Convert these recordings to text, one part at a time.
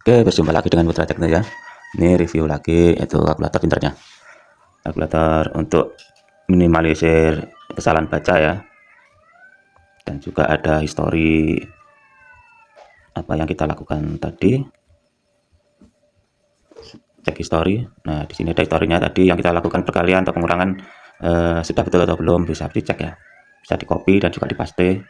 Oke, berjumpa lagi dengan Putra Tekno ya. Ini review lagi yaitu kalkulator pinternya. Kalkulator untuk minimalisir kesalahan baca ya. Dan juga ada histori apa yang kita lakukan tadi. Cek histori. Nah, di sini ada historinya tadi yang kita lakukan perkalian atau pengurangan sudah betul atau belum, bisa dicek ya. Bisa di copy dan juga dipaste.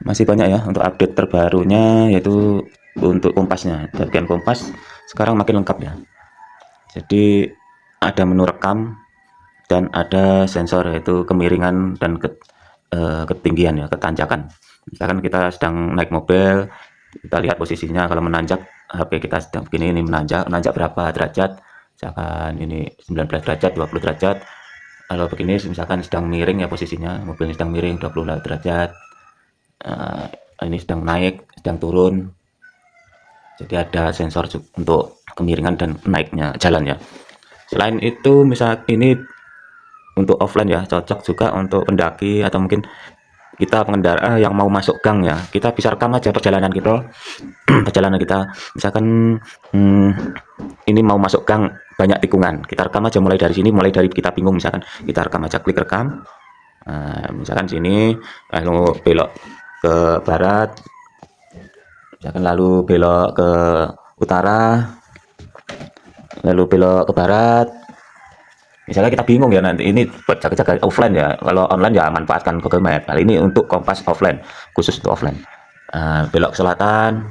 Masih banyak ya untuk update terbarunya, yaitu untuk kompasnya. Bagian kompas sekarang makin lengkap ya. Jadi ada menu rekam dan ada sensor, yaitu kemiringan dan ketinggian ya, ketanjakan. Misalkan kita sedang naik mobil, kita lihat posisinya. Kalau menanjak, HP kita sedang begini, ini menanjak berapa derajat, misalkan ini 19 derajat, 20 derajat. Kalau begini misalkan sedang miring ya, posisinya mobil sedang miring 20 derajat. Ini sedang naik, sedang turun. Jadi ada sensor untuk kemiringan dan naiknya jalan ya. Selain itu, misal ini untuk offline ya, cocok juga untuk pendaki atau mungkin kita pengendara yang mau masuk gang ya. Kita bisa rekam aja perjalanan kita. Perjalanan kita, misalkan ini mau masuk gang banyak tikungan, kita rekam aja mulai dari sini, mulai dari kita bingung, misalkan kita rekam aja, klik rekam. Misalkan sini, lalu belok ke barat, misalkan lalu belok ke utara, lalu belok ke barat. Misalnya kita bingung ya, nanti ini buat jaga-jaga offline ya. Kalau online ya manfaatkan Google Map. Kali ini untuk kompas offline, khusus untuk offline. Belok ke selatan,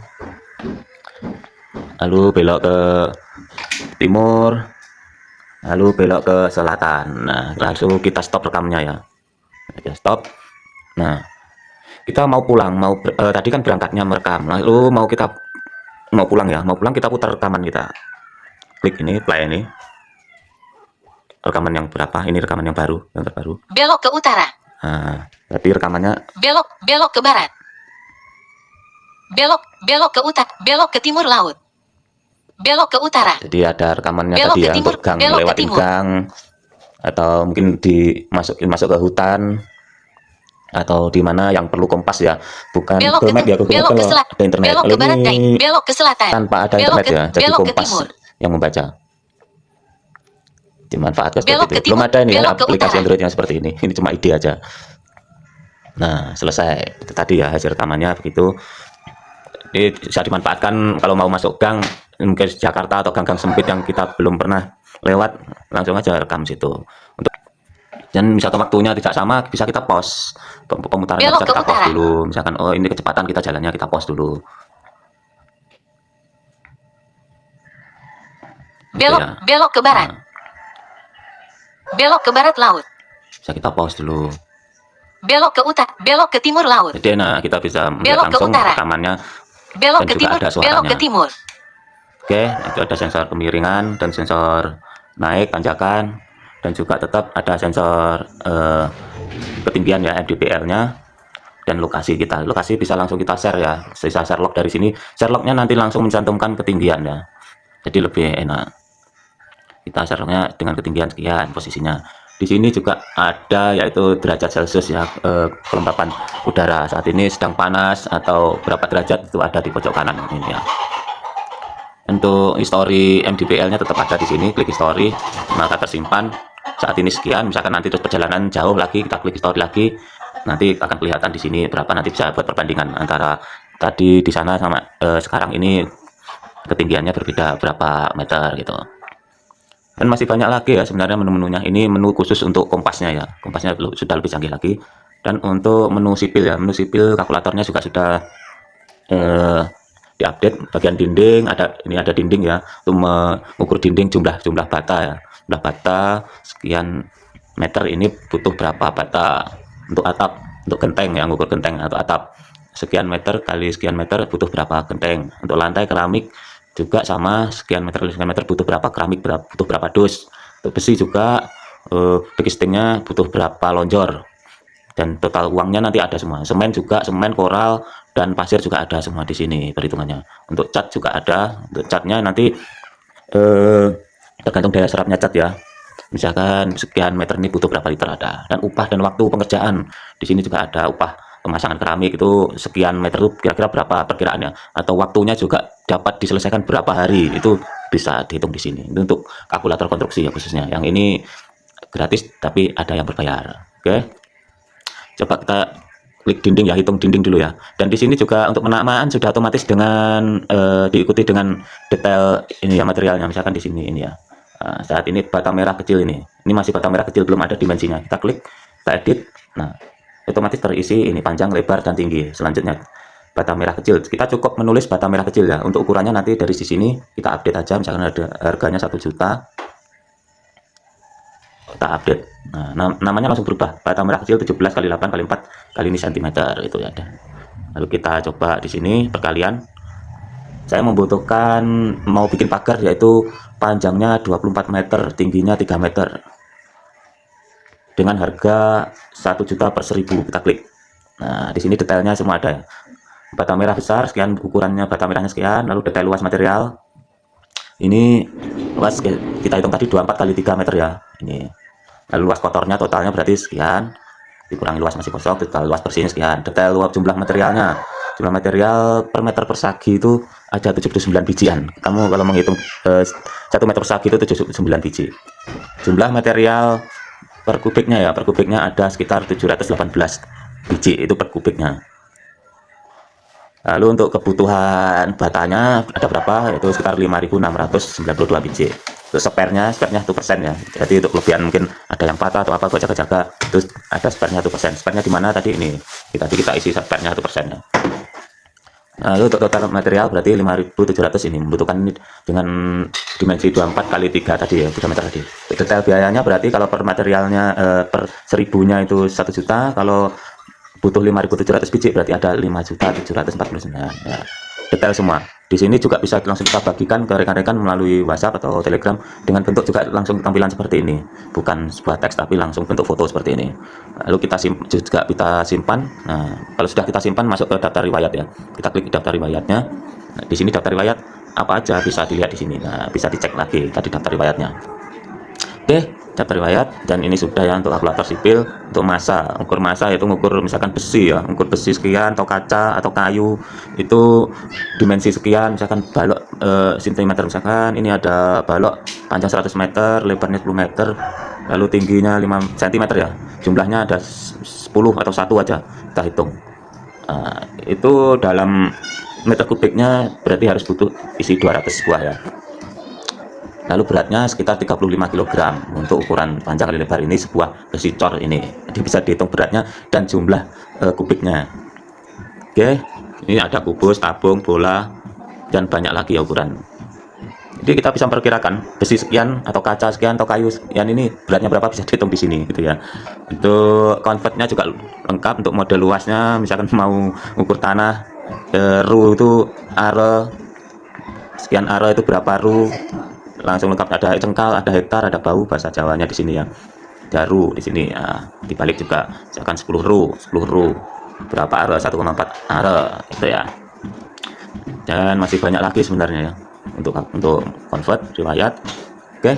lalu belok ke timur, lalu belok ke selatan. Nah, langsung kita stop rekamnya ya. Kita stop. Nah, kita mau pulang, tadi kan berangkatnya merekam, lalu mau pulang ya, mau pulang kita putar rekaman kita. Klik ini, play ini. Rekaman yang berapa? Ini rekaman yang baru, yang terbaru. Belok ke utara. Nah, tadi rekamannya belok ke barat. Belok ke utara, belok ke timur laut. Belok ke utara. Jadi ada rekamannya belok tadi ke ya, timur, untuk gang, belok lewatin gang, atau mungkin masuk ke hutan, atau di mana yang perlu kompas ya, bukan Google Map ya. Google Map kalau ada internet. Belok Kalau ke barat, ini belok ke selatan, tanpa ada internet ya, jadi kompas yang membaca. Dimanfaatkan seperti itu. Belum ada ini ya aplikasi Android yang seperti ini. Ini cuma ide aja. Nah, selesai. Itu tadi ya hasil rekamannya begitu. Ini bisa dimanfaatkan kalau mau masuk gang, mungkin Jakarta atau gang-gang sempit yang kita belum pernah lewat, langsung aja rekam situ. Dan misalkan waktunya tidak sama, bisa kita pause pemutarannya, bisa kita pause dulu. Misalkan oh ini kecepatan kita jalannya, kita pause dulu. Belok ke barat. Belok ke barat laut. Bisa kita pause dulu. Belok ke utara, belok ke timur laut. Jadi nah, kita bisa melihat langsung rekamannya. Belok ke timur, belok ke timur. Oke, itu ada sensor kemiringan dan sensor naik, tanjakan, dan juga tetap ada sensor ketinggian ya, MDPL-nya, dan lokasi kita. Lokasi bisa langsung kita share ya, bisa share log dari sini. Share lognya nanti langsung mencantumkan ketinggian ya, jadi lebih enak. Kita share lognya dengan ketinggian sekian posisinya. Di sini juga ada yaitu derajat Celcius ya, kelembapan udara saat ini sedang panas atau berapa derajat, itu ada di pojok kanan ini ya. Untuk histori MDPL-nya tetap ada di sini, klik histori, maka tersimpan saat ini sekian. Misalkan nanti terus perjalanan jauh lagi, kita klik histori lagi, nanti akan kelihatan di sini berapa. Nanti bisa buat perbandingan antara tadi di sana sama sekarang ini, ketinggiannya berbeda berapa meter gitu. Dan masih banyak lagi ya sebenarnya menu-menunya. Ini menu khusus untuk kompasnya ya, kompasnya sudah lebih canggih lagi. Dan untuk menu sipil ya, menu sipil kalkulatornya juga sudah diupdate. Bagian dinding ini ada dinding ya, untuk mengukur dinding jumlah bata ya, jumlah bata sekian meter, ini butuh berapa bata. Untuk atap, untuk genteng ya, ngukur genteng atau atap sekian meter kali sekian meter butuh berapa genteng. Untuk lantai keramik juga sama, sekian meter butuh berapa keramik, butuh berapa dus. Untuk besi juga castingnya butuh berapa lonjor, dan total uangnya nanti ada semua. Semen juga, semen, koral, dan pasir juga ada semua di sini perhitungannya. Untuk cat juga ada. Untuk catnya nanti tergantung daya serapnya cat ya. Misalkan sekian meter ini butuh berapa liter ada. Dan upah dan waktu pengerjaan di sini juga ada upah pemasangan keramik itu sekian meter itu kira-kira berapa perkiraannya, atau waktunya juga dapat diselesaikan berapa hari, itu bisa dihitung di sini. Itu untuk kalkulator konstruksi ya khususnya. Yang ini gratis tapi ada yang berbayar. Oke, coba kita klik dinding ya, hitung dinding dulu ya. Dan di sini juga untuk penamaan sudah otomatis dengan diikuti dengan detail ini ya, materialnya. Misalkan di sini ini ya. Saat ini bata merah kecil ini masih bata merah kecil, belum ada dimensinya. Kita klik, kita edit. Nah, otomatis terisi ini panjang, lebar, dan tinggi. Selanjutnya bata merah kecil, kita cukup menulis bata merah kecil ya. Untuk ukurannya nanti dari sini kita update aja, misalkan ada harganya 1 juta, kita update. Nah, namanya langsung berubah, bata merah kecil 17 kali 8 kali 4 kali ini cm itu ya. Lalu kita coba di sini perkalian. Saya membutuhkan mau bikin pagar, yaitu panjangnya 24 meter, tingginya 3 meter, dengan harga 1 juta per 1000. Kita klik. Nah, di sini detailnya semua ada. Bata merah besar sekian, ukurannya bata merahnya sekian, lalu detail luas material. Ini luas kita hitung tadi 24 kali 3 meter ya. Ini. Lalu luas kotornya totalnya berarti sekian. Dikurangi luas masih kosong, total luas bersihnya sekian. Detail luas jumlah materialnya. Jumlah material per meter persegi itu ada 79 bijian. Kamu kalau menghitung 1 meter persegi itu 79 biji. Jumlah material per kubiknya ya, per kubiknya ada sekitar 718 biji itu per kubiknya. Lalu untuk kebutuhan batanya ada berapa, yaitu sekitar 5.692 biji. Untuk spernya 1% ya, jadi untuk kelebihan mungkin ada yang patah atau apa, gue jaga-jaga, terus ada spernya 1%. Spernya di mana tadi ini, kita isi spernya 1% ya. Lalu untuk total material berarti 5.700 ini membutuhkan ini dengan dimensi 24 kali 3 tadi ya, 3 meter tadi. Detail biayanya berarti kalau per materialnya per 1000-nya itu 1 juta, kalau butuh 5.700 biji berarti ada 5.749 ya. Detail semua. Di sini juga bisa langsung kita bagikan ke rekan-rekan melalui WhatsApp atau Telegram dengan bentuk juga langsung tampilan seperti ini, bukan sebuah teks tapi langsung bentuk foto seperti ini. Lalu kita juga kita simpan. Nah, kalau sudah kita simpan, masuk ke daftar riwayat ya. Kita klik daftar riwayatnya. Nah, di sini daftar riwayat apa aja bisa dilihat di sini. Nah, bisa dicek lagi tadi daftar riwayatnya. Oke, daftar riwayat. Dan ini sudah ya untuk kalkulator sipil. Untuk massa, ukur massa itu ngukur misalkan besi ya, ukur besi sekian, atau kaca atau kayu itu dimensi sekian, misalkan balok sentimeter, misalkan ini ada balok panjang 100 meter, lebarnya 10 meter, lalu tingginya 5 cm ya, jumlahnya ada 10 atau 1 aja kita hitung. Itu dalam meter kubiknya berarti harus butuh isi 200 buah ya. Lalu beratnya sekitar 35 kg untuk ukuran panjang kali lebar ini, sebuah besi cor ini. Jadi bisa dihitung beratnya dan jumlah kubiknya. Oke, ini ada kubus, tabung, bola, dan banyak lagi ya ukuran. Jadi kita bisa memperkirakan besi sekian atau kaca sekian atau kayu sekian ini beratnya berapa bisa dihitung di sini gitu ya. Untuk convertnya juga lengkap, untuk model luasnya misalkan mau ukur tanah, ru itu are sekian, are itu berapa ru, langsung lengkap, ada cengkal, ada hektar, ada bau bahasa Jawanya di sini ya. Ada ru di sini ya. Dibalik juga misalkan 10 ru berapa are, 1,4 are itu ya. Dan masih banyak lagi sebenarnya ya untuk convert riwayat. Oke,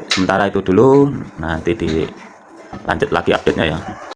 sementara itu dulu, nanti dilanjut lagi update-nya ya.